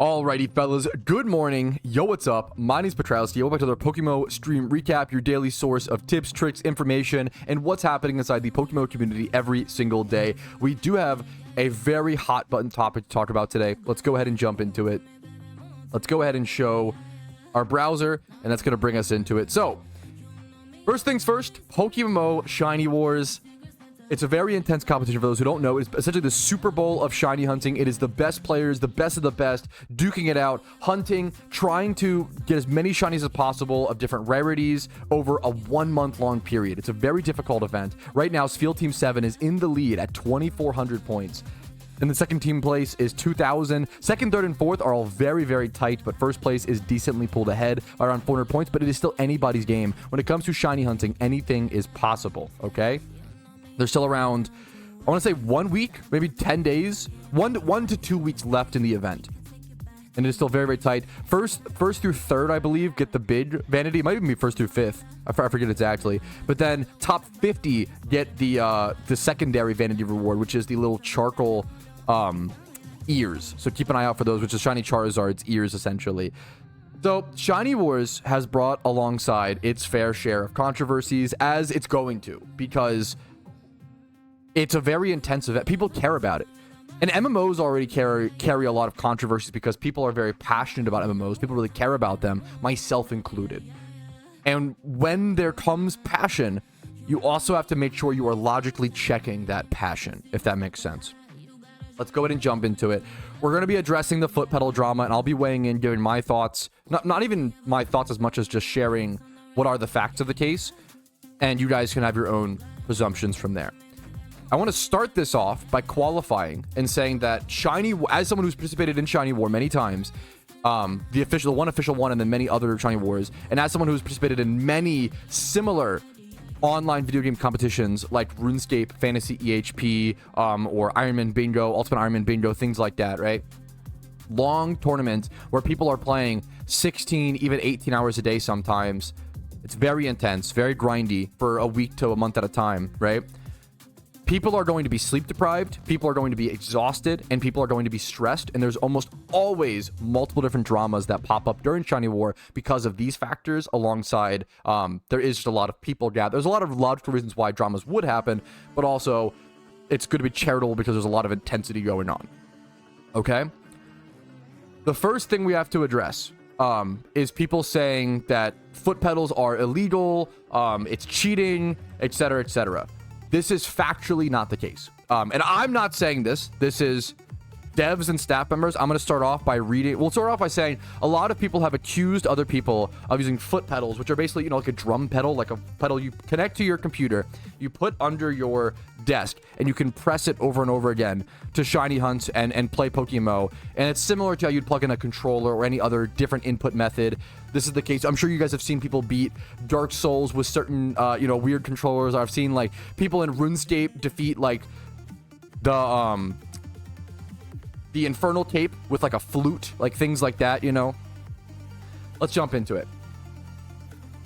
Alrighty, fellas. Good morning. Yo, what's up? My name's Patrouski. Welcome back to another PokeMMO stream recap, your daily source of tips, tricks, information, and what's happening inside the PokeMMO community every single day. We do have a very hot button topic to talk about today. Let's go ahead and jump into it. Let's go ahead and show our browser, and that's going to bring us into it. So, first things first, PokeMMO Shiny Wars. It's a very intense competition for those who don't know. It's essentially the Super Bowl of shiny hunting. It is the best players, the best of the best, duking it out, hunting, trying to get as many shinies as possible of different rarities over a 1 month long period. It's a very difficult event. Right now, Field Team 7 is in the lead at 2,400 points. And the second team place is 2,000. Second, third, and fourth are all very, very tight, but first place is decently pulled ahead by around 400 points, but it is still anybody's game. When it comes to shiny hunting, anything is possible, okay? There's still around, I want to say 1 week, maybe 10 days, one to 2 weeks left in the event. And it is still very, very tight. First through third, I believe, get the bid vanity. It might even be first through fifth. I forget exactly. But then top 50 get the secondary vanity reward, which is the little charcoal ears. So keep an eye out for those, which is shiny Charizard's ears, essentially. So, Shiny Wars has brought alongside its fair share of controversies, as it's going to, because it's a very intense event. People care about it. And MMOs already carry a lot of controversies because people are very passionate about MMOs. People really care about them, myself included. And when there comes passion, you also have to make sure you are logically checking that passion, if that makes sense. Let's go ahead and jump into it. We're going to be addressing the foot pedal drama, and I'll be weighing in, giving my thoughts. Not even my thoughts as much as just sharing what are the facts of the case. And you guys can have your own presumptions from there. I want to start this off by qualifying and saying that Shiny, as someone who's participated in Shiny War many times, the one official one and then many other Shiny Wars, and as someone who's participated in many similar online video game competitions like RuneScape, Fantasy EHP, or Ironman Bingo, Ultimate Ironman Bingo, things like that, right? Long tournaments where people are playing 16, even 18 hours a day sometimes. It's very intense, very grindy for a week to a month at a time, right? People are going to be sleep deprived, people are going to be exhausted, and people are going to be stressed, and there's almost always multiple different dramas that pop up during Shiny War because of these factors, alongside there is just a lot of people gathered. There's a lot of logical reasons why dramas would happen, but also it's going to be charitable because there's a lot of intensity going on. Okay? The first thing we have to address is people saying that foot pedals are illegal, it's cheating, etc., etc. This is factually not the case. And I'm not saying this. This is devs and staff members. I'm going to start off by reading. We'll start off by saying a lot of people have accused other people of using foot pedals, which are basically, like a drum pedal, like a pedal you connect to your computer, you put under your desk, and you can press it over and over again to shiny hunt and play PokeMMO. And it's similar to how you'd plug in a controller or any other different input method. This is the case. I'm sure you guys have seen people beat Dark Souls with certain, weird controllers. I've seen, like, people in RuneScape defeat, like, the Infernal Tape with, like, a flute, like, things like that, Let's jump into it.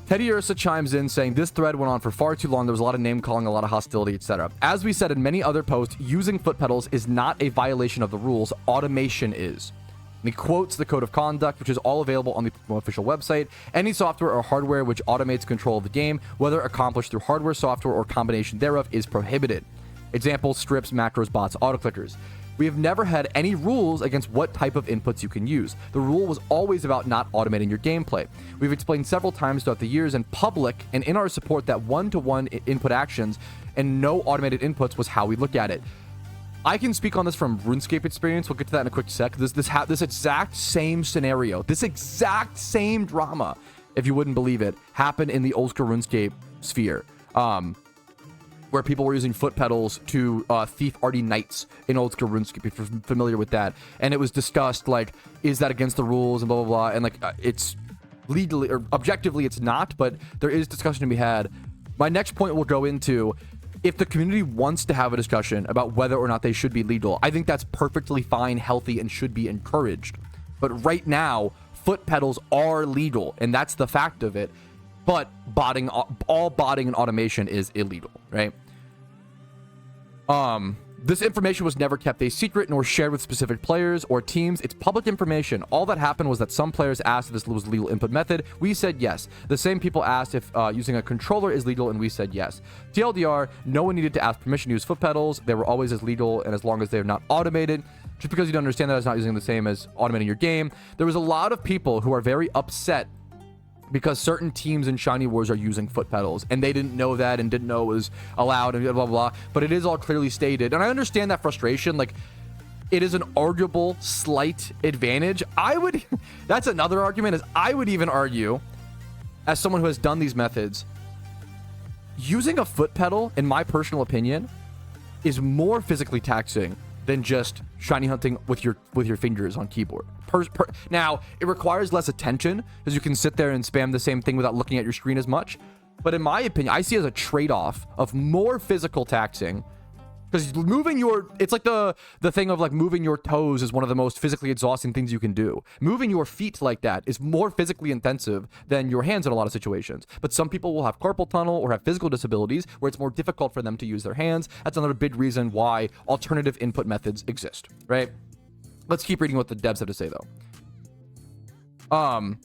Teddy Ursa chimes in saying, this thread went on for far too long. There was a lot of name calling, a lot of hostility, etc. As we said in many other posts, using foot pedals is not a violation of the rules. Automation is. And he quotes the code of conduct, which is all available on the PokeMMO official website. Any software or hardware which automates control of the game, whether accomplished through hardware, software, or combination thereof, is prohibited. Examples, strips, macros, bots, autoclickers. We have never had any rules against what type of inputs you can use. The rule was always about not automating your gameplay. We've explained several times throughout the years in public and in our support that one-to-one input actions and no automated inputs was how we look at it. I can speak on this from RuneScape experience. We'll get to that in a quick sec. This exact same scenario, this exact same drama, if you wouldn't believe it, happened in the old school RuneScape sphere. Where people were using foot pedals to thief Artie Knights in old school RuneScape, if you're familiar with that. And it was discussed, like, is that against the rules and blah, blah, blah. And, like, it's legally, or objectively, it's not, but there is discussion to be had. My next point will go into, if the community wants to have a discussion about whether or not they should be legal, I think that's perfectly fine, healthy, and should be encouraged. But right now, foot pedals are legal, and that's the fact of it. But all botting and automation is illegal, right? This information was never kept a secret nor shared with specific players or teams. It's public information. All that happened was that some players asked if this was a legal input method. We said yes. The same people asked if using a controller is legal, and we said yes. TLDR, no one needed to ask permission to use foot pedals. They were always as legal, and as long as they're not automated. Just because you don't understand that it's not using the same as automating your game. There was a lot of people who are very upset because certain teams in Shiny Wars are using foot pedals, and they didn't know that and didn't know it was allowed and blah, blah, blah. But it is all clearly stated. And I understand that frustration. Like, it is an arguable slight advantage. That's another argument, is I would even argue, as someone who has done these methods, using a foot pedal, in my personal opinion, is more physically taxing than just shiny hunting with your fingers on keyboard. Now, it requires less attention because you can sit there and spam the same thing without looking at your screen as much. But in my opinion, I see it as a trade-off of more physical taxing, because it's like the thing of like moving your toes is one of the most physically exhausting things you can do. Moving your feet like that is more physically intensive than your hands in a lot of situations. But some people will have carpal tunnel or have physical disabilities where it's more difficult for them to use their hands. That's another big reason why alternative input methods exist, right? Let's keep reading what the devs have to say, though.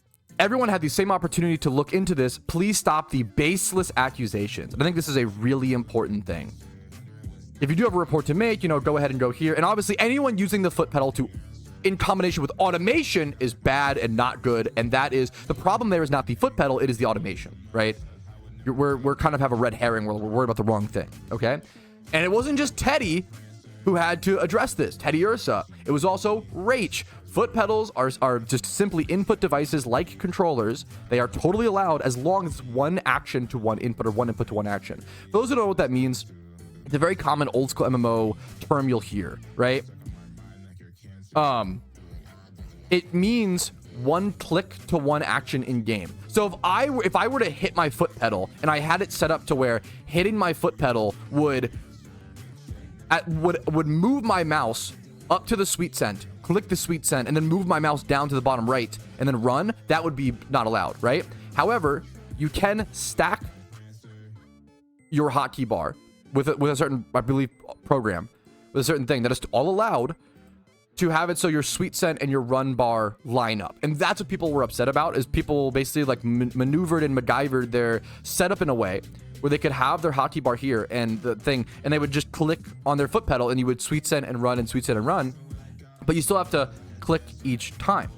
Everyone had the same opportunity to look into this. Please stop the baseless accusations. And I think this is a really important thing. If you do have a report to make, go ahead and go here. And obviously, anyone using the foot pedal in combination with automation is bad and not good. And that is, the problem there is not the foot pedal, it is the automation, right? We're kind of have a red herring where we're worried about the wrong thing, okay? And it wasn't just Teddy who had to address this, Teddy Ursa. It was also Rach. Foot pedals are just simply input devices like controllers. They are totally allowed as long as one action to one input or one input to one action. For those who don't know what that means, it's a very common old school MMO term you'll hear, right? It means one click to one action in game. So if I were to hit my foot pedal and I had it set up to where hitting my foot pedal would move my mouse up to the sweet scent, click the sweet scent, and then move my mouse down to the bottom right and then run, that would be not allowed, right? However, you can stack your hotkey bar with a certain, I believe, program, with a certain thing that is all allowed to have it so your sweet scent and your run bar line up. And that's what people were upset about, is people basically like maneuvered and MacGyvered their setup in a way where they could have their hotkey bar here and the thing, and they would just click on their foot pedal and you would sweet scent and run and sweet scent and run, but you still have to click each time.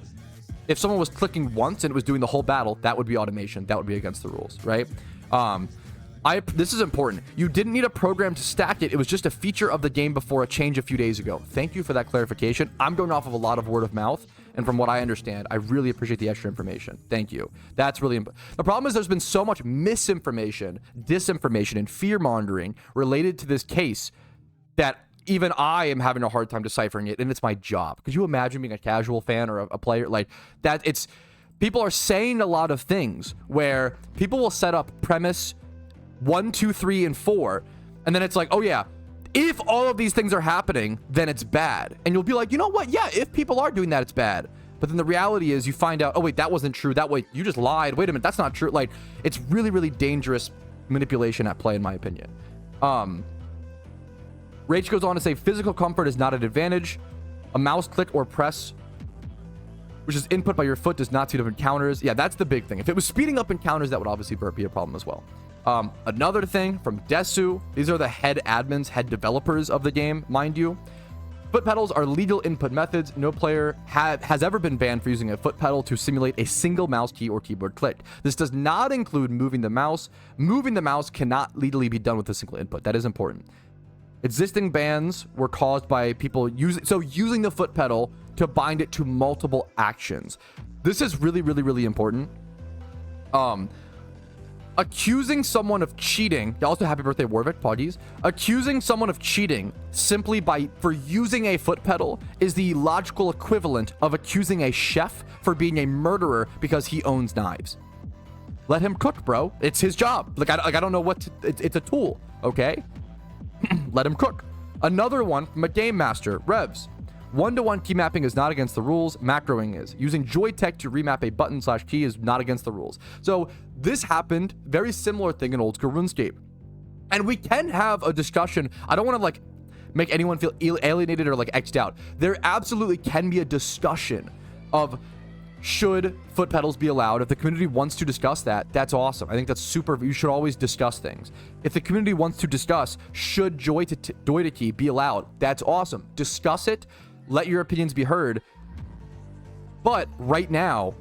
If someone was clicking once and it was doing the whole battle, that would be automation. That would be against the rules, right? This is important. You didn't need a program to stack it. It was just a feature of the game before a change a few days ago. Thank you for that clarification. I'm going off of a lot of word of mouth, and from what I understand, I really appreciate the extra information. Thank you. That's really important. The problem is there's been so much misinformation, disinformation, and fear-mongering related to this case that even I am having a hard time deciphering it, and it's my job. Could you imagine being a casual fan or a player like that? People are saying a lot of things where people will set up premise 1, 2, 3, and 4, and then it's like, oh yeah, if all of these things are happening, then it's bad. And you'll be like, you know what? Yeah, if people are doing that, it's bad. But then the reality is you find out, oh wait, that wasn't true. That way, you just lied. Wait a minute, that's not true. Like, it's really, really dangerous manipulation at play, in my opinion. Rach goes on to say, physical comfort is not an advantage. A mouse click or press, which is input by your foot, does not speed up encounters. Yeah, that's the big thing. If it was speeding up encounters, that would obviously be a problem as well. Another thing from Desu, these are the head admins, head developers of the game, mind you. Foot pedals are legal input methods. No player has ever been banned for using a foot pedal to simulate a single mouse key or keyboard click. This does not include moving the mouse. Moving the mouse cannot legally be done with a single input. That is important. Existing bans were caused by people using the foot pedal to bind it to multiple actions. This is really, really, really important. Accusing someone of cheating, also happy birthday Warwick, Poggies. Accusing someone of cheating simply for using a foot pedal is the logical equivalent of accusing a chef for being a murderer because he owns knives. Let him cook, bro. It's his job. I don't know it's a tool, okay? Let him cook. Another one from a game master, Revs. One-to-one key mapping is not against the rules. Macroing is. Using Joytech to remap a button/key is not against the rules. So this happened, very similar thing in old school RuneScape. And we can have a discussion. I don't want to make anyone feel alienated or like X'd out. There absolutely can be a discussion of should foot pedals be allowed. If the community wants to discuss that, that's awesome. I think that's super. You should always discuss things. If the community wants to discuss should Doideki be allowed, that's awesome. Discuss it. Let your opinions be heard. But right now,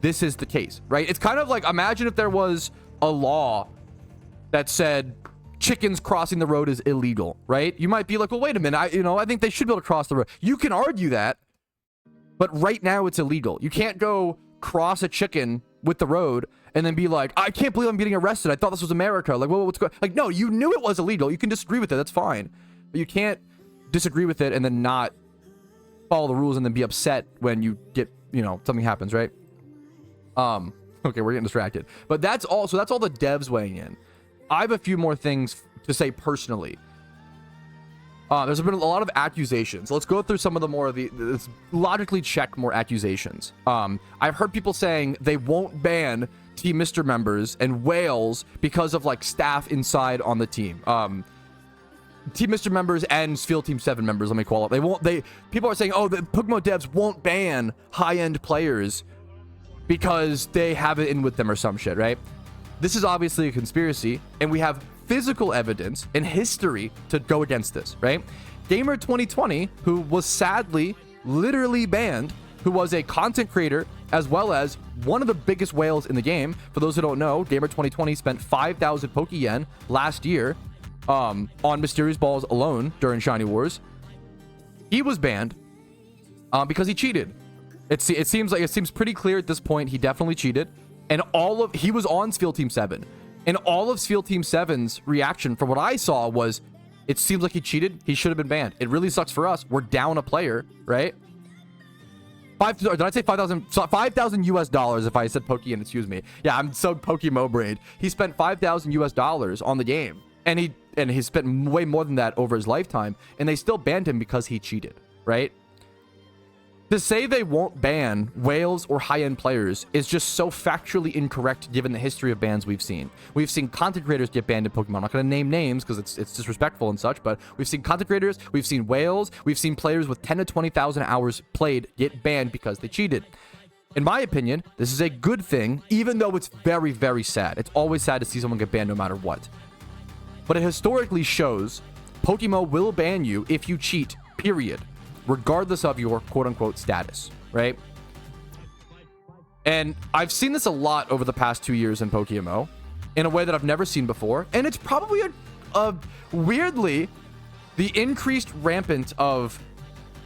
this is the case, right? It's kind of like, imagine if there was a law that said chickens crossing the road is illegal, right? You might be like, well, wait a minute. I think they should be able to cross the road. You can argue that. But right now it's illegal. You can't go cross a chicken with the road and then be like, I can't believe I'm getting arrested. I thought this was America. Like, what's going? Like, no, you knew it was illegal. You can disagree with it. That's fine. But you can't disagree with it and then not follow the rules and then be upset when you get, something happens, right? Okay, we're getting distracted. But that's all. So that's all the devs weighing in. I have a few more things to say personally. There's been a lot of accusations. Let's go through some of the more of let's logically check more accusations. I've heard people saying they won't ban Team Mr. members and whales because of like staff inside on the team. Team Mr. members and Field Team 7 members, let me call it. People are saying, oh, the PokeMMO devs won't ban high-end players because they have it in with them or some shit, right? This is obviously a conspiracy, and we have physical evidence and history to go against this, right? Gamer 2020, who was sadly literally banned, who was a content creator as well as one of the biggest whales in the game. For those who don't know, Gamer 2020 spent 5,000 Pokeyen last year on Mysterious Balls alone during Shiny Wars. He was banned because he cheated. It seems pretty clear at this point he definitely cheated, and he was on Field Team 7. And all of Field Team 7's reaction, from what I saw, was it seems like he cheated. He should have been banned. It really sucks for us. We're down a player, right? Did I say 5,000? 5,000 US dollars if I said Pokeyen, excuse me. Yeah, I'm so PokeMMO brained. He spent 5,000 US dollars on the game. And he spent way more than that over his lifetime. And they still banned him because he cheated, right? To say they won't ban whales or high-end players is just so factually incorrect given the history of bans we've seen. We've seen content creators get banned in Pokemon. I'm not going to name names because it's disrespectful and such, but we've seen content creators, we've seen whales, we've seen players with 10 to 20,000 hours played get banned because they cheated. In my opinion, this is a good thing, even though it's very, very sad. It's always sad to see someone get banned no matter what. But it historically shows PokeMMO will ban you if you cheat, period. Regardless of your quote-unquote status, right? And I've seen this a lot over the past 2 years in PokeMMO in a way that I've never seen before. And it's probably weirdly, the increased rampant of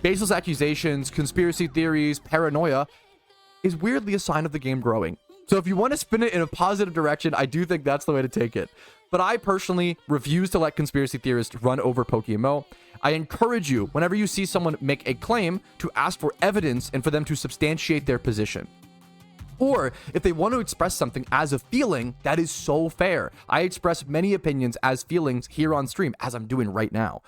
baseless accusations, conspiracy theories, paranoia is weirdly a sign of the game growing. So if you want to spin it in a positive direction, I do think that's the way to take it. But I personally refuse to let conspiracy theorists run over PokeMMO. I encourage you, whenever you see someone make a claim, to ask for evidence and for them to substantiate their position. Or if they want to express something as a feeling, that is so fair. I express many opinions as feelings here on stream, as I'm doing right now.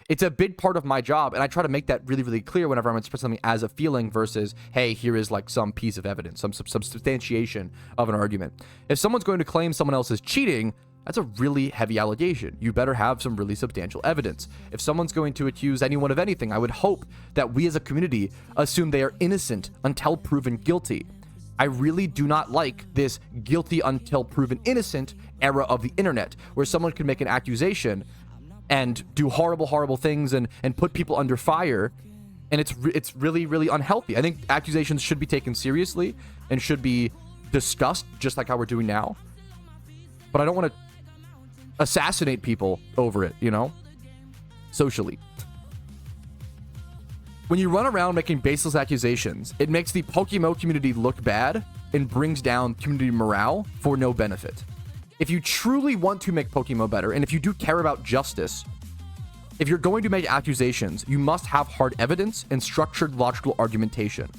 It's a big part of my job, and I try to make that really, really clear whenever I'm expressing something as a feeling versus, hey, here is like some piece of evidence, some substantiation of an argument. If someone's going to claim someone else is cheating, that's a really heavy allegation. You better have some really substantial evidence. If someone's going to accuse anyone of anything, I would hope that we as a community assume they are innocent until proven guilty. I really do not like this guilty until proven innocent era of the internet, where someone can make an accusation and do horrible, horrible things and put people under fire. And it's really, really unhealthy. I think accusations should be taken seriously and should be discussed just like how we're doing now. But I don't want to assassinate people over it, socially. When you run around making baseless accusations, it makes the PokeMMO community look bad and brings down community morale for no benefit. If you truly want to make PokeMMO better, and if you do care about justice, if you're going to make accusations, you must have hard evidence and structured logical argumentation.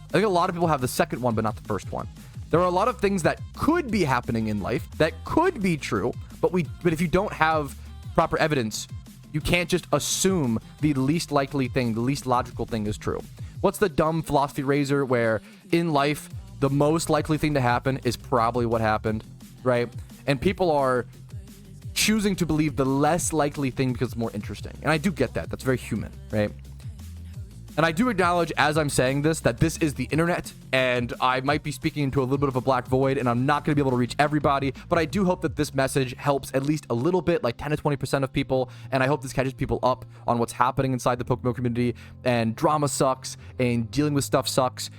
I think a lot of people have the second one, but not the first one. There are a lot of things that could be happening in life that could be true, but if you don't have proper evidence, you can't just assume the least likely thing, the least logical thing is true. What's the dumb philosophy razor where in life, the most likely thing to happen is probably what happened, right? And people are choosing to believe the less likely thing because it's more interesting. And I do get that. That's very human, right? And I do acknowledge, as I'm saying this, that this is the internet, and I might be speaking into a little bit of a black void, and I'm not going to be able to reach everybody, but I do hope that this message helps at least a little bit, like 10 to 20% of people, and I hope this catches people up on what's happening inside the PokeMMO community, and drama sucks, and dealing with stuff sucks.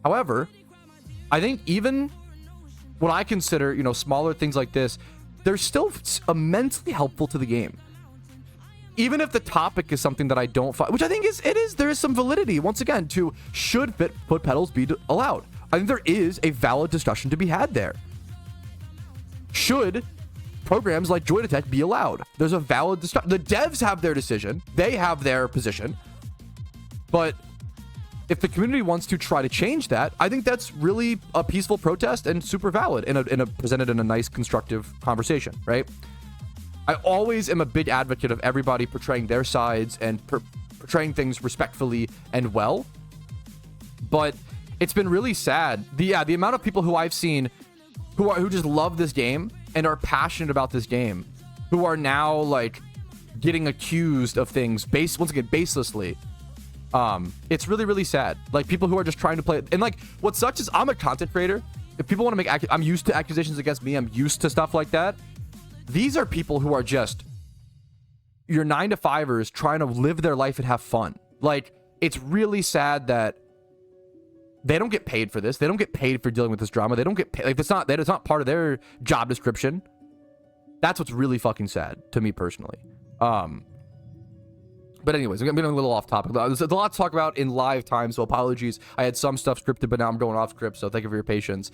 However, I think even when I consider, you know, smaller things like this, they're still immensely helpful to the game. Even if the topic is something that I don't find, which I think there is some validity, once again, to should foot pedals be allowed? I think there is a valid discussion to be had there. Should programs like Joy Detect be allowed? There's a valid discussion. The devs have their decision. They have their position. But if the community wants to try to change that, I think that's really a peaceful protest and super valid presented in a nice, constructive conversation, right? I always am a big advocate of everybody portraying their sides and portraying things respectfully and well. But it's been really sad. The amount of people who I've seen who just love this game and are passionate about this game, who are now like getting accused of things once again baselessly. It's really, really sad. Like people who are just trying to play, and like what sucks is I'm a content creator. If people want to make I'm used to accusations against me. I'm used to stuff like that. These are people who are just your 9-to-5ers trying to live their life and have fun. Like, it's really sad that they don't get paid for this. They don't get paid for dealing with this drama. They don't get paid. Like, it's not part of their job description. That's what's really fucking sad to me personally. But anyways, I'm getting a little off topic. There's a lot to talk about in live time, so apologies. I had some stuff scripted, but now I'm going off script, so thank you for your patience.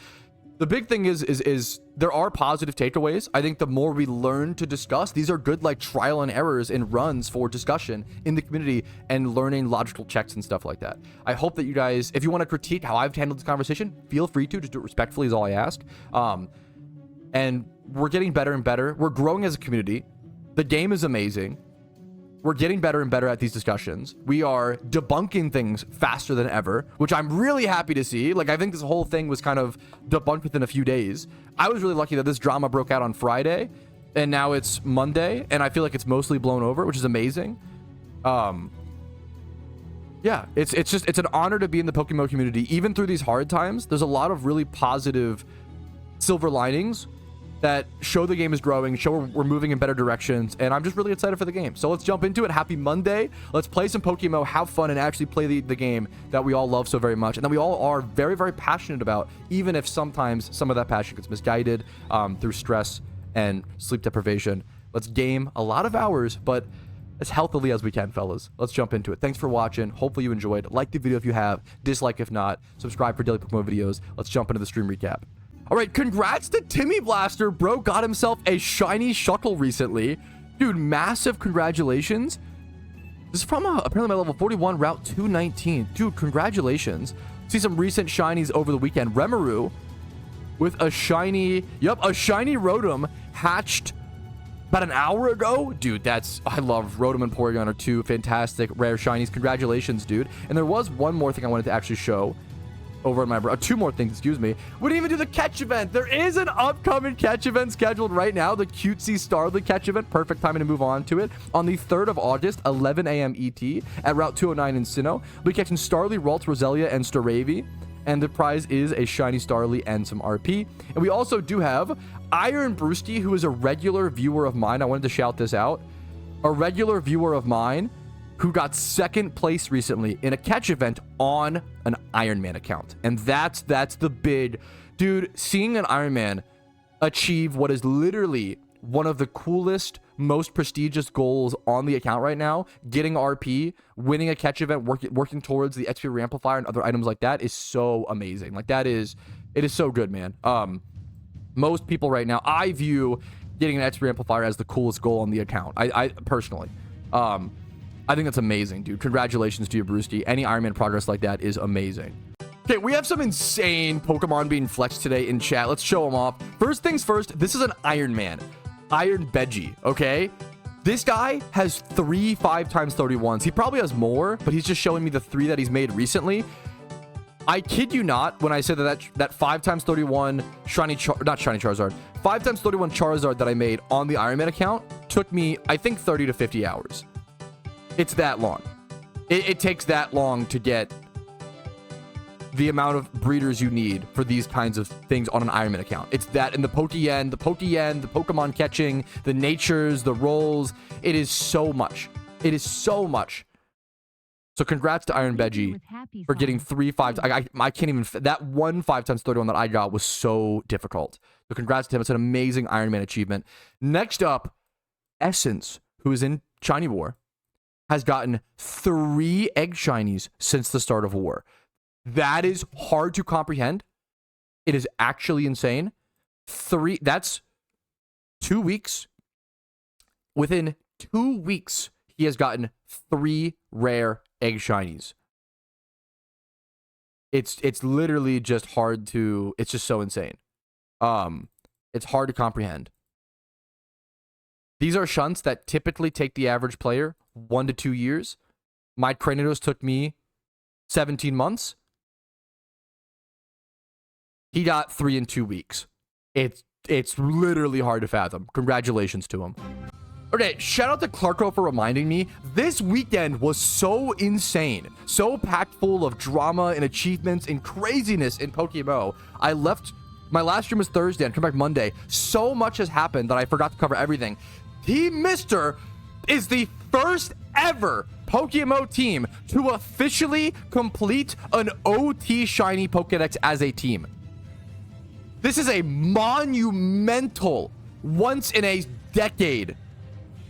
The big thing is there are positive takeaways. I think the more we learn to discuss, these are good like trial and errors and runs for discussion in the community and learning logical checks and stuff like that. I hope that you guys, if you want to critique how I've handled this conversation, feel free to. Just do it respectfully is all I ask. And we're getting better and better. We're growing as a community. The game is amazing. We're getting better and better at these discussions. We are debunking things faster than ever, which I'm really happy to see. Like, I think this whole thing was kind of debunked within a few days. I was really lucky that this drama broke out on Friday, and now it's Monday, and I feel like it's mostly blown over, which is amazing. Yeah, it's an honor to be in the PokeMMO community. Even through these hard times, there's a lot of really positive silver linings that show the game is growing, show we're moving in better directions, and I'm just really excited for the game. So let's jump into it. Happy Monday. Let's play some PokeMMO, have fun, and actually play the game that we all love so very much, and that we all are very, very passionate about, even if sometimes some of that passion gets misguided through stress and sleep deprivation. Let's game a lot of hours, but as healthily as we can, fellas. Let's jump into it. Thanks for watching. Hopefully you enjoyed. Like the video if you have. Dislike if not. Subscribe for daily PokeMMO videos. Let's jump into the stream recap. All right, congrats to Timmy Blaster. Bro got himself a shiny Shuckle recently. Dude, massive congratulations. This is from apparently my level 41, Route 219. Dude, congratulations. See some recent shinies over the weekend. Remoru with a shiny, a shiny Rotom hatched about an hour ago. Dude, I love Rotom and Porygon are two fantastic rare shinies. Congratulations, dude. And there was one more thing I wanted to actually show over in my two more things, excuse me. We didn't even do the catch event. There is an upcoming catch event scheduled right now, the cutesy Starly catch event. Perfect timing to move on to it. On the 3rd of August, 11 a.m. ET at Route 209 in Sinnoh. We'll be catching Starly, Ralts, Roselia, and Staravia. And the prize is a shiny Starly and some RP. And we also do have Iron Brewski, who is a regular viewer of mine. I wanted to shout this out. A regular viewer of mine who got 2nd place recently in a catch event on an Iron Man account. And that's the big... Dude, seeing an Iron Man achieve what is literally one of the coolest, most prestigious goals on the account right now, getting RP, winning a catch event, working towards the XP Reamplifier and other items like that is so amazing. Like, it is so good, man. Most people right now, I view getting an XP Reamplifier as the coolest goal on the account. I personally. I think that's amazing, dude. Congratulations to you, Brewski. Any Iron Man progress like that is amazing. Okay, we have some insane Pokemon being flexed today in chat. Let's show them off. First things first, this is an Iron Man. Iron Veggie, okay? This guy has 3 5x31s. He probably has more, but he's just showing me the 3 that he's made recently. I kid you not when I said that 5 times 31 not shiny Charizard, 5 times 31 Charizard that I made on the Iron Man account took me, I think, 30 to 50 hours. It's that long. It takes that long to get the amount of breeders you need for these kinds of things on an Iron Man account. It's that and the Pokeyen, the Pokemon catching, the natures, the rolls. It is so much. It is so much. So congrats to Iron Veggie for getting 3 5. I can't even... That one 5 times 31 that I got was so difficult. So congrats to him. It's an amazing Iron Man achievement. Next up, Essence, who is in Shiny War, has gotten 3 Egg Shinies since the start of War. That is hard to comprehend. It is actually insane. 3... That's 2 weeks. Within 2 weeks, he has gotten 3 rare Egg Shinies. It's literally just hard to... It's just so insane. It's hard to comprehend. These are shunts that typically take the average player 1 to 2 years. My Cranidos took me 17 months. He got 3 in 2 weeks. It's literally hard to fathom. Congratulations to him. Okay, shout out to Clarko for reminding me. This weekend was so insane. So packed full of drama and achievements and craziness in PokeMMO. I left... My last stream was Thursday and come back Monday. So much has happened that I forgot to cover everything. Team Mister is the first ever PokeMMO team to officially complete an OT Shiny Pokedex as a team. This is a monumental, once in a decade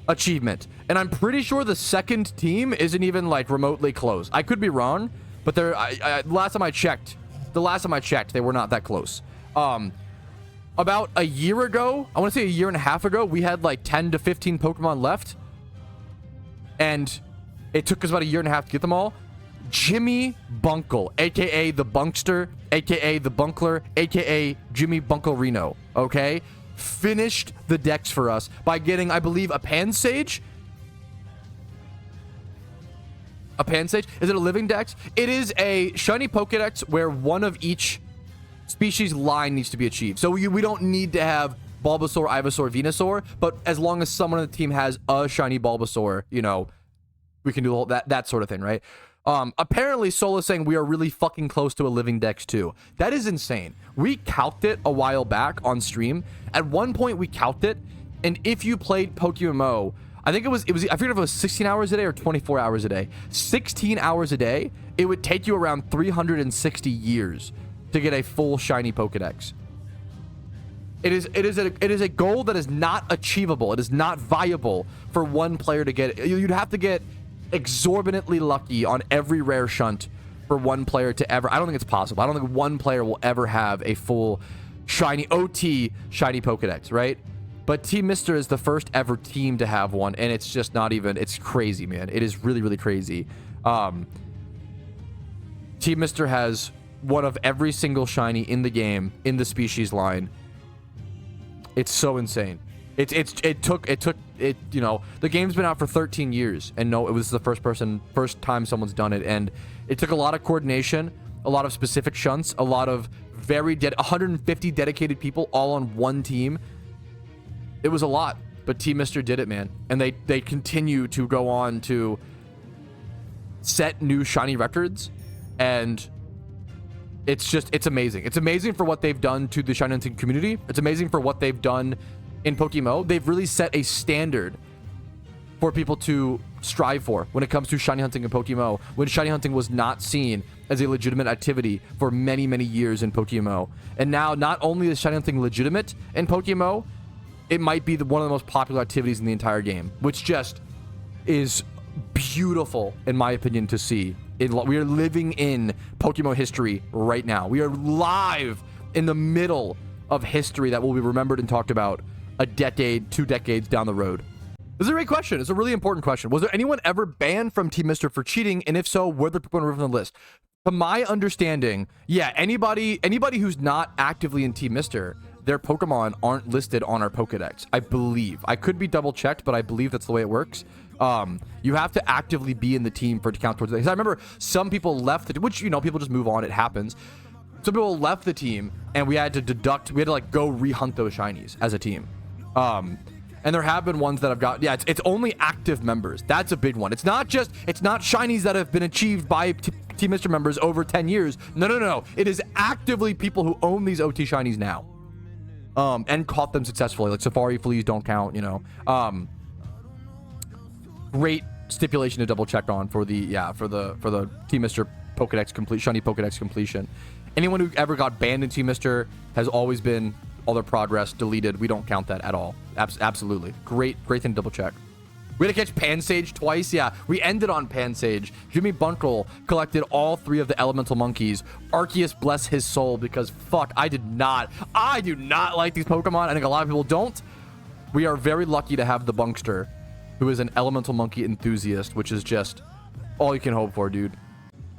achievement, and I'm pretty sure the second team isn't even like remotely close. I could be wrong, but they're the last time I checked, they were not that close. About a year ago, I want to say a year and a half ago, we had like 10 to 15 Pokemon left, and it took us about a year and a half to get them all. JimmyBunkle, aka the Bunkster, aka the Bunkler, aka JimmyBunkle Reno, okay, finished the dex for us by getting, I believe, a Pansage. A Pansage? Is it a living dex? It is a shiny Pokedex where one of each species line needs to be achieved. So we don't need to have Bulbasaur, Ivysaur, Venusaur, but as long as someone on the team has a shiny Bulbasaur, you know, we can do the whole, that sort of thing, right? Apparently Sola's saying we are really fucking close to a living dex too. That is insane. We calced it a while back on stream. At one point we calced it, and if you played PokeMMO, I think it was I forget if it was 16 hours a day or 24 hours a day. 16 hours a day, it would take you around 360 years to get a full shiny Pokedex. It is a goal that is not achievable. It is not viable for one player to get. You'd have to get exorbitantly lucky on every rare shunt for one player to ever... I don't think it's possible. I don't think one player will ever have a full shiny OT shiny Pokedex, right? But Team Mister is the first ever team to have one, and it's just not even... It's crazy, man. It is really, really crazy. Team Mister has one of every single shiny in the game, in the species line. It's so insane. It took, you know, the game's been out for 13 years, and no, it was the first time someone's done it, and it took a lot of coordination, a lot of specific shunts, a lot of 150 dedicated people all on one team. It was a lot, but Team Mister did it, man, and they continue to go on to set new shiny records, and it's amazing. It's amazing for what they've done to the shiny hunting community. It's amazing for what they've done in PokeMMO. They've really set a standard for people to strive for when it comes to shiny hunting in PokeMMO, when shiny hunting was not seen as a legitimate activity for many, many years in PokeMMO. And now, not only is shiny hunting legitimate in PokeMMO, it might be one of the most popular activities in the entire game, which just is beautiful, in my opinion, to see. We are living in PokeMMO history right now. We are live in the middle of history that will be remembered and talked about a decade, 2 decades down the road. This is a great question. It's a really important question. Was there anyone ever banned from Team Mister for cheating? And if so, were the Pokemon removed from the list? To my understanding, yeah, anybody who's not actively in Team Mister, their Pokemon aren't listed on our Pokedex, I believe. I could be double checked, but I believe that's the way it works. You have to actively be in the team for it to count towards it. Because I remember some people left, which, you know, people just move on. It happens. Some people left the team, and we had to like go rehunt those shinies as a team. And there have been ones that have got, yeah, it's only active members. That's a big one. It's not shinies that have been achieved by Team Mr. members over 10 years. No. It is actively people who own these OT shinies now. And caught them successfully. Like Safari Fleas don't count, you know. Great stipulation to double check on for the Team Mr. Pokedex complete, shiny Pokedex completion. Anyone who ever got banned in Team Mr. has always been all their progress deleted. We don't count that at all. Absolutely. Great thing to double check. We had to catch Pansage twice. Yeah, we ended on Pansage. JimmyBunkle collected all 3 of the elemental monkeys. Arceus, bless his soul, because fuck, I do not like these Pokemon. I think a lot of people don't. We are very lucky to have the Bunkster, who is an elemental monkey enthusiast, which is just all you can hope for, dude.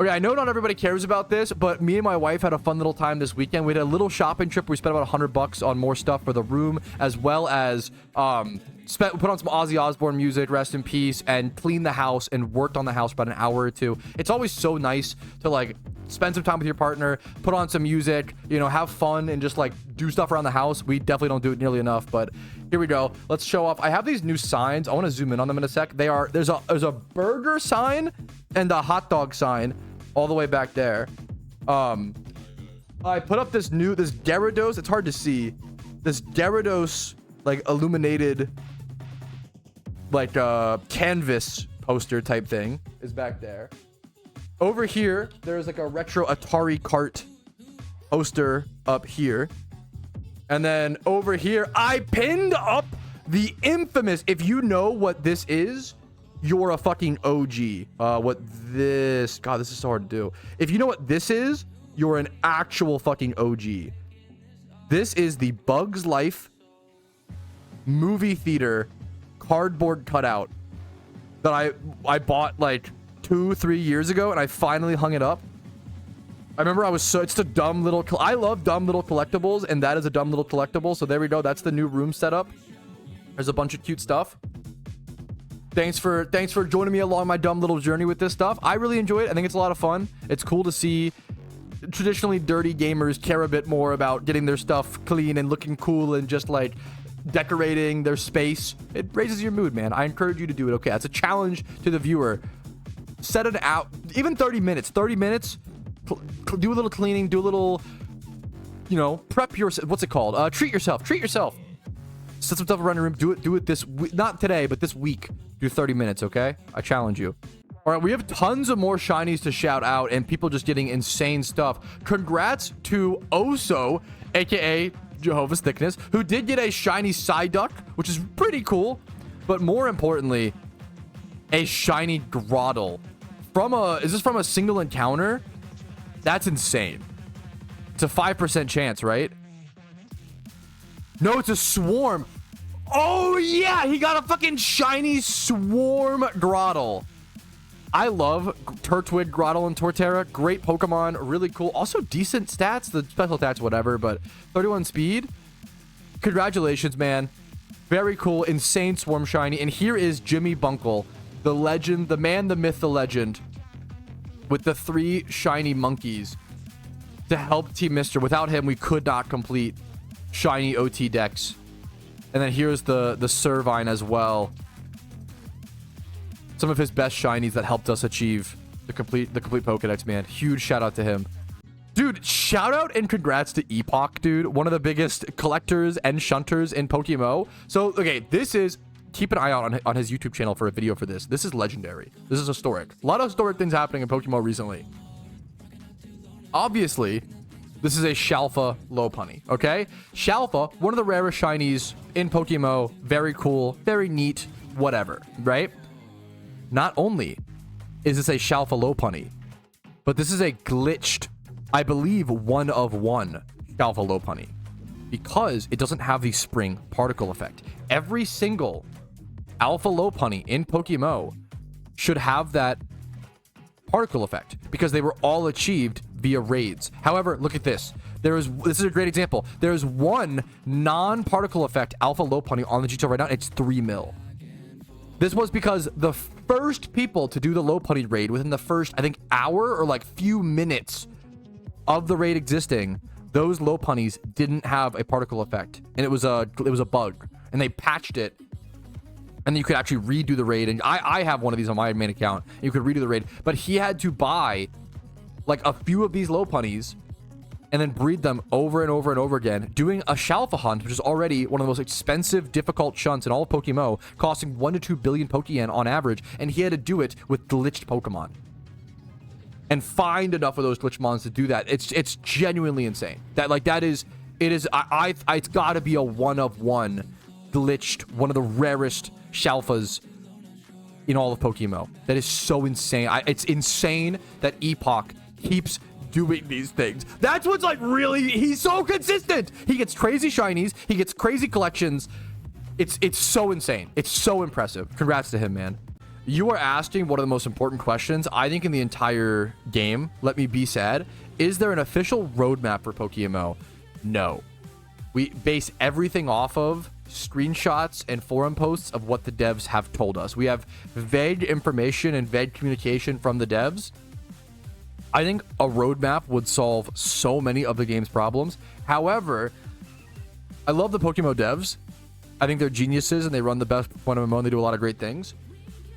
Okay, I know not everybody cares about this, but me and my wife had a fun little time this weekend. We had a little shopping trip. We spent about $100 on more stuff for the room, as well as put on some Ozzy Osbourne music, rest in peace, and cleaned the house and worked on the house for about an hour or two. It's always so nice to like spend some time with your partner, put on some music, you know, have fun, and just like do stuff around the house. We definitely don't do it nearly enough, but here we go. Let's show off. I have these new signs. I want to zoom in on them in a sec. There's a burger sign and a hot dog sign all the way back there. I put up this Gyarados. It's hard to see. This Gyarados like illuminated like canvas poster type thing is back there. Over here, there's like a retro Atari cart poster up here. And then over here, I pinned up the infamous, if you know what this is, you're a fucking OG. God, this is so hard to do. If you know what this is, you're an actual fucking OG. This is the Bugs Life movie theater cardboard cutout that I bought like 2-3 years ago, and I finally hung it up. I remember it's a dumb little, I love dumb little collectibles, and that is a dumb little collectible. So there we go. That's the new room setup. There's a bunch of cute stuff. Thanks for joining me along my dumb little journey with this stuff. I really enjoy it. I think it's a lot of fun. It's cool to see traditionally dirty gamers care a bit more about getting their stuff clean and looking cool and just like decorating their space. It raises your mood, man. I encourage you to do it. Okay, that's a challenge to the viewer. Set it out, even 30 minutes. 30 minutes, do a little cleaning, do a little, you know, prep yourself. What's it called? Treat yourself. Set some stuff around your room. Do it this week. Not today, but this week. Do 30 minutes, okay? I challenge you. All right, we have tons of more shinies to shout out and people just getting insane stuff. Congrats to Oso, aka Jehovah's Thickness, who did get a shiny Psyduck, which is pretty cool. But more importantly, a shiny Grotle. Is this from a single encounter? That's insane. It's a 5% chance, right? No, it's a swarm. Oh, yeah, he got a fucking shiny swarm Grotle. I love Turtwig, Grotle, and Torterra. Great Pokemon. Really cool. Also, decent stats. The special stats, whatever, but 31 speed. Congratulations, man. Very cool. Insane swarm shiny. And here is JimmyBunkle, the legend, the man, the myth, the legend, with the 3 shiny monkeys to help Team Mr. Without him, we could not complete shiny OT decks. And then here's the Servine as well. Some of his best shinies that helped us achieve the complete Pokedex, man. Huge shout out to him. Dude, shout out and congrats to Epoch, dude. One of the biggest collectors and shunters in PokeMMO. So, okay, this is... Keep an eye out on his YouTube channel for a video for this. This is legendary. This is historic. A lot of historic things happening in PokeMMO recently. Obviously, this is a Shalfa Lopunny, okay? Shalfa, one of the rarest shinies in PokeMMO. Very cool, very neat, whatever, right? Not only is this a Shalfa Lopunny, but this is a glitched, I believe, 1-of-1 Shalfa Lopunny, because it doesn't have the spring particle effect. Every single Alpha Lopunny in PokeMMO should have that particle effect because they were all achieved via raids. However, look at this. This is a great example. There's one non-particle effect Alpha Lopunny on the GTO right now. It's 3 mil. This was because the first people to do the Lopunny raid within the first, I think, hour or like few minutes of the raid existing, those Lopunnies didn't have a particle effect, and it was a bug, and they patched it, and you could actually redo the raid. And I have one of these on my main account. You could redo the raid, but he had to buy like a few of these Lopunnies and then breed them over and over and over again, doing a Shalfa hunt, which is already one of the most expensive, difficult shunts in all of PokeMMO, costing 1 to 2 billion Pokeyen on average, and he had to do it with glitched Pokemon. And find enough of those glitch mons to do that. It's genuinely insane. It's gotta be a one-of-one glitched, one of the rarest Shalfas in all of PokeMMO. That is so insane. It's insane that Epoch keeps doing these things. That's what's like really, he's so consistent. He gets crazy shinies, he gets crazy collections. It's so insane. It's so impressive. Congrats to him, man. You are asking one of the most important questions, I think, in the entire game. Let me be sad. Is there an official roadmap for PokeMMO? No. We base everything off of screenshots and forum posts of what the devs have told us. We have vague information and vague communication from the devs. I think a roadmap would solve so many of the game's problems. However, I love the PokeMMO devs. I think they're geniuses and they run the best PokeMMO and they do a lot of great things.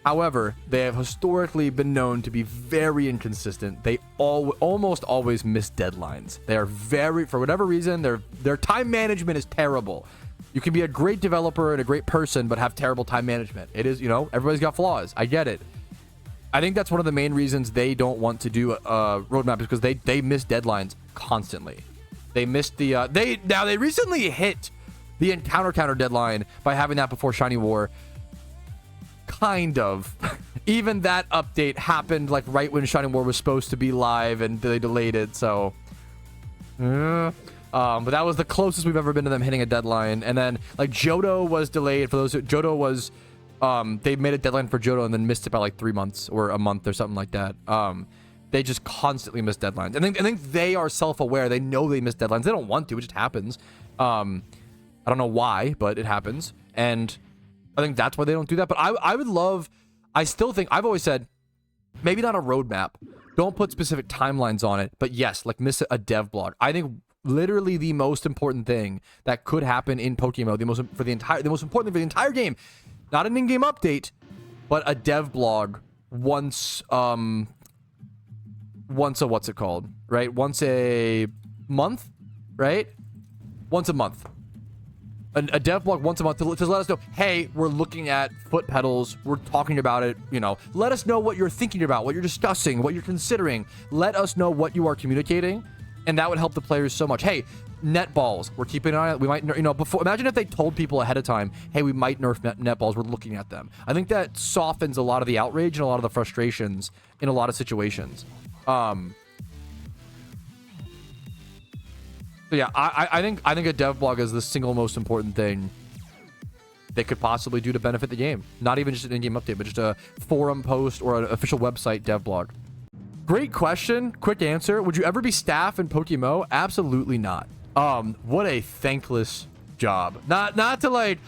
However, they have historically been known to be very inconsistent. They almost always miss deadlines. They are very, for whatever reason, their time management is terrible. You can be a great developer and a great person, but have terrible time management. It is, everybody's got flaws. I get it. I think that's one of the main reasons they don't want to do a roadmap, is because they miss deadlines constantly. They missed the they recently hit the encounter counter deadline by having that before Shiny War. Kind of. Even that update happened like right when Shiny War was supposed to be live, and they delayed it. So, but that was the closest we've ever been to them hitting a deadline. And then like Johto was delayed. For those who, Johto was, they made a deadline for Johto and then missed it by like 3 months or a month or something like that. They just constantly miss deadlines. I think they are self-aware. They know they miss deadlines. They don't want to. It just happens. I don't know why, but it happens. And I think that's why they don't do that. But I still think, I've always said, maybe not a roadmap. Don't put specific timelines on it. But yes, like miss a dev blog. I think literally the most important thing that could happen in PokeMMO, the most important thing for the entire game, not an in-game update, but a dev blog once a what's it called, right? Once a month, right? Once a month. A dev blog once a month to let us know, hey, we're looking at foot pedals, we're talking about it, let us know what you're thinking about, what you're discussing, what you're considering. Let us know what you are communicating, and that would help the players so much. Hey, net balls, we're keeping an eye on it. We might, before, imagine if they told people ahead of time, hey, we might nerf net balls, we're looking at them. I think that softens a lot of the outrage and a lot of the frustrations in a lot of situations. So yeah, I think a dev blog is the single most important thing they could possibly do to benefit the game. Not even just an in-game update, but just a forum post or an official website dev blog. Great question. Quick answer. Would you ever be staff in PokeMMO? Absolutely not. What a thankless job. Not to like,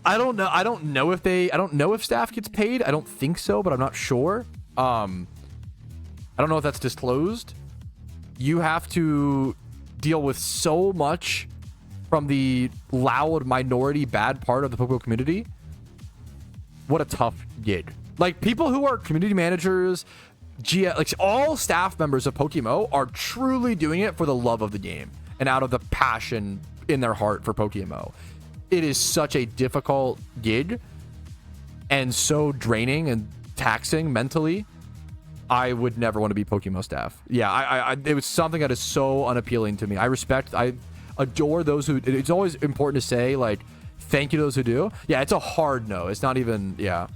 I don't know if staff gets paid. I don't think so, but I'm not sure. I don't know if that's disclosed. You have to deal with so much from the loud minority bad part of the PokeMMO community. What a tough gig. Like, people who are community managers, like all staff members of PokeMMO are truly doing it for the love of the game and out of the passion in their heart for PokeMMO. It is such a difficult gig and so draining and taxing mentally. I would never want to be PokeMMO staff. Yeah, it was something that is so unappealing to me. I adore those who, it's always important to say, like, thank you to those who do. Yeah, it's a hard no. It's not even, yeah.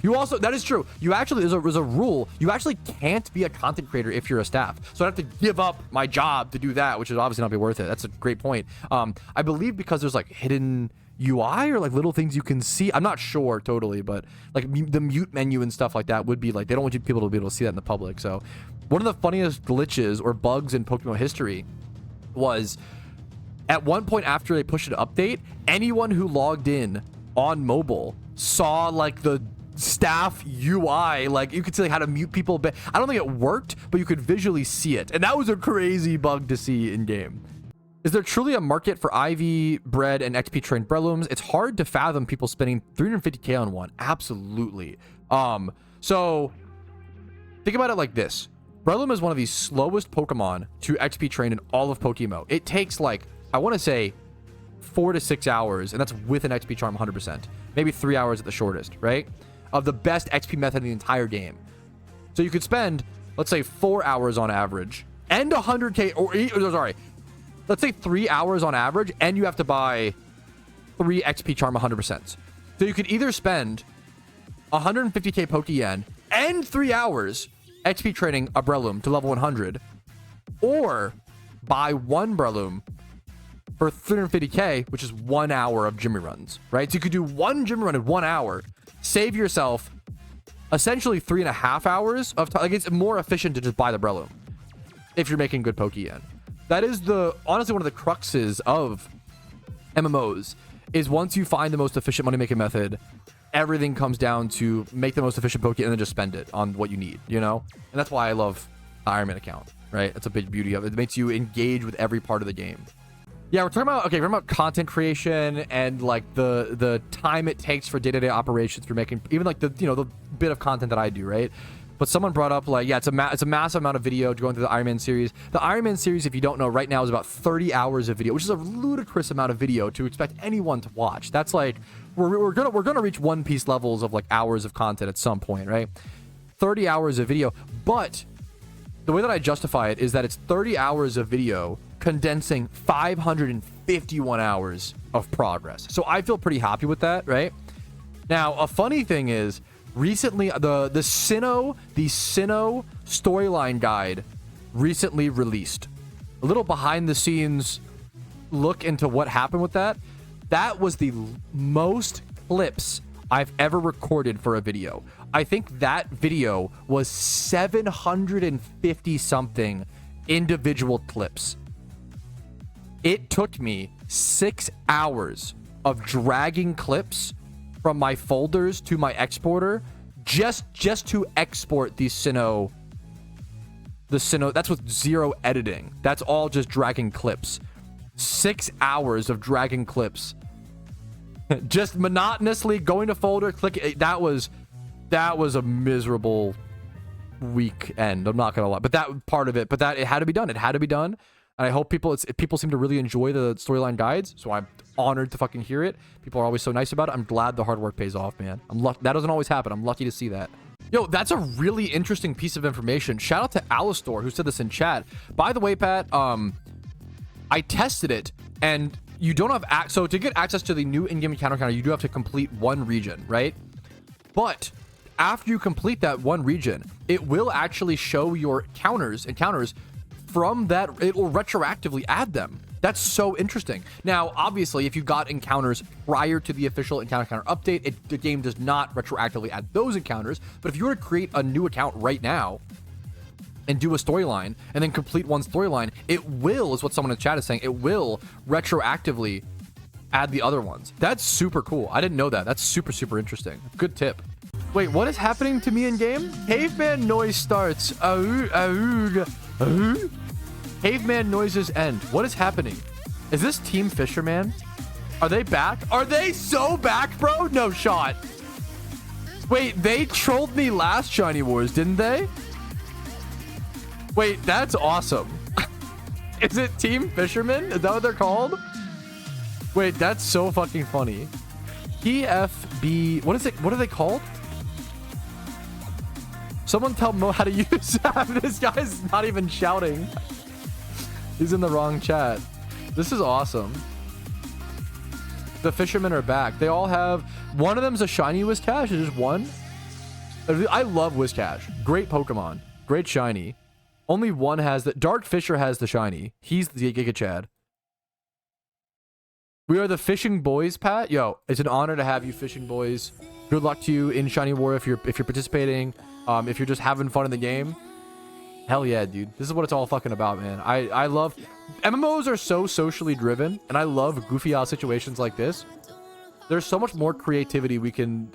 You also, that is true. You actually, there's a rule. You actually can't be a content creator if you're a staff. So I have to give up my job to do that, which would obviously not be worth it. That's a great point. I believe because there's like hidden UI or like little things you can see. I'm not sure totally, but like the mute menu and stuff like that would be like, they don't want you people to be able to see that in the public. So one of the funniest glitches or bugs in PokeMMO history was at one point after they pushed an update, anyone who logged in on mobile saw like the staff UI, like you could see like how to mute people. But I don't think it worked, but you could visually see it, and that was a crazy bug to see in game. Is there truly a market for IV bred and XP trained Brelooms? It's hard to fathom people spending 350k on one. Absolutely. So think about it like this. Breloom is one of the slowest Pokemon to XP train in all of PokeMMO. It takes like, I want to say 4 to 6 hours, and that's with an XP charm 100%. Maybe 3 hours at the shortest, right? Of the best XP method in the entire game. So you could spend, let's say 4 hours on average and 100k, or sorry, let's say 3 hours on average, and you have to buy 3 XP charm 100%. So you could either spend 150k Pokeyen and 3 hours XP training a Breloom to level 100, or buy one Breloom for 350k, which is 1 hour of Jimmy runs, right? So you could do one Jimmy run in 1 hour, save yourself essentially 3.5 hours of time. Like, it's more efficient to just buy the Breloom if you're making good Pokeyen. That is honestly one of the cruxes of MMOs, is once you find the most efficient money making method, everything comes down to make the most efficient Poke and then just spend it on what you need, you know? And that's why I love the Iron Man account, right? That's a big beauty of it. It makes you engage with every part of the game. Yeah, we're talking about content creation and like the time it takes for day-to-day operations for making even like the bit of content that I do, right? But someone brought up like, yeah, it's a massive amount of video going through the Iron Man series. The Iron Man series, if you don't know, right now is about 30 hours of video, which is a ludicrous amount of video to expect anyone to watch. That's like we're gonna reach One Piece levels of like hours of content at some point, right? 30 hours of video, but the way that I justify it is that it's 30 hours of video condensing 551 hours of progress. So I feel pretty happy with that, right? Now, a funny thing is, recently the Sinnoh storyline guide recently released. A little behind the scenes look into what happened with that. That was the most clips I've ever recorded for a video. I think that video was 750 something individual clips. It took me 6 hours of dragging clips from my folders to my exporter just to export the Sinnoh. That's with zero editing. That's all just dragging clips. 6 hours of dragging clips. Just monotonously going to folder, click. That was a miserable weekend. I'm not gonna lie, but that part of it, it had to be done. It had to be done. And I hope people seem to really enjoy the storyline guides. So I'm honored to fucking hear it. People are always so nice about it. I'm glad the hard work pays off, man. That doesn't always happen. I'm lucky to see that. Yo, that's a really interesting piece of information. Shout out to Alistor who said this in chat. By the way, Pat, I tested it, and you don't have so to get access to the new in-game encounter counter, you do have to complete one region, right? But after you complete that one region, it will actually show your encounters from that. It will retroactively add them. That's so interesting. Now, obviously, if you got encounters prior to the official encounter counter update, the game does not retroactively add those encounters. But if you were to create a new account right now and do a storyline and then complete one storyline, it will, is what someone in chat is saying, it will retroactively add the other ones. That's super cool. I didn't know that. That's super, super interesting. Good tip. Wait, what is happening to me in game? Caveman noise starts. Caveman noises end. What is happening? Is this Team Fisherman? Are they back? Are they so back, bro? No shot. Wait, they trolled me last Shiny Wars, didn't they? Wait, that's awesome. Is it Team Fisherman? Is that what they're called? Wait, that's so fucking funny. TFB. What is it? What are they called? Someone tell Mo how to use that. This guy's not even shouting. He's in the wrong chat. This is awesome. The fishermen are back. They all have... One of them's a shiny Whiscash. Is just one? I love Whiscash. Great Pokemon. Great shiny. Only one has the... Dark Fisher has the shiny. He's the Giga Chad. We are the fishing boys, Pat. Yo, it's an honor to have you, fishing boys. Good luck to you in Shiny War if you're participating. If you're just having fun in the game. Hell yeah, dude. This is what it's all fucking about, man. I love... MMOs are so socially driven, and I love goofy ass situations like this. there's so much more creativity we can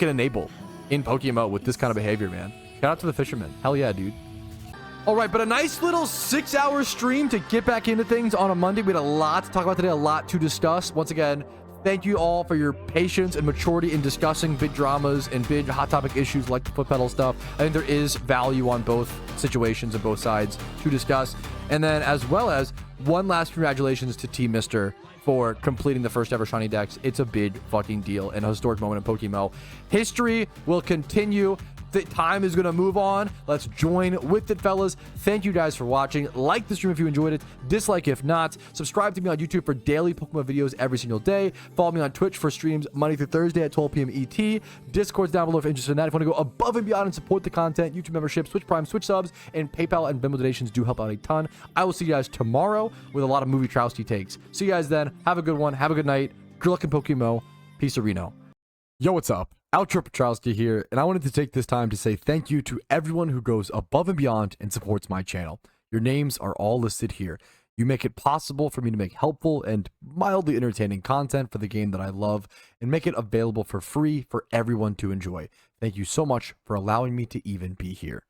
enable in PokeMMO with this kind of behavior, man. Shout out to the fisherman. Hell yeah, dude. All right, but a nice little 6-hour stream to get back into things on a Monday. We had a lot to talk about today, a lot to discuss. Once again, thank you all for your patience and maturity in discussing big dramas and big hot topic issues like the foot pedal stuff. I think there is value on both situations and both sides to discuss. And then as well as one last congratulations to Team Mister for completing the first ever Shiny Dex. It's a big fucking deal and a historic moment in PokeMMO. History will continue. The time is going to move on. Let's join with it, fellas. Thank you guys for watching. Like the stream if you enjoyed it. Dislike if not. Subscribe to me on YouTube for daily Pokemon videos every single day. Follow me on Twitch for streams Monday through Thursday at 12 p.m. ET. Discord's down below if you're interested in that. If you want to go above and beyond and support the content, YouTube membership, Switch Prime, Switch subs, and PayPal and Venmo donations do help out a ton. I will see you guys tomorrow with a lot of movie Patrouski takes. See you guys then. Have a good one. Have a good night. Good luck in PokeMMO. Peace, Reno. Yo, what's up? Outro Patrouski here, and I wanted to take this time to say thank you to everyone who goes above and beyond and supports my channel. Your names are all listed here. You make it possible for me to make helpful and mildly entertaining content for the game that I love and make it available for free for everyone to enjoy. Thank you so much for allowing me to even be here.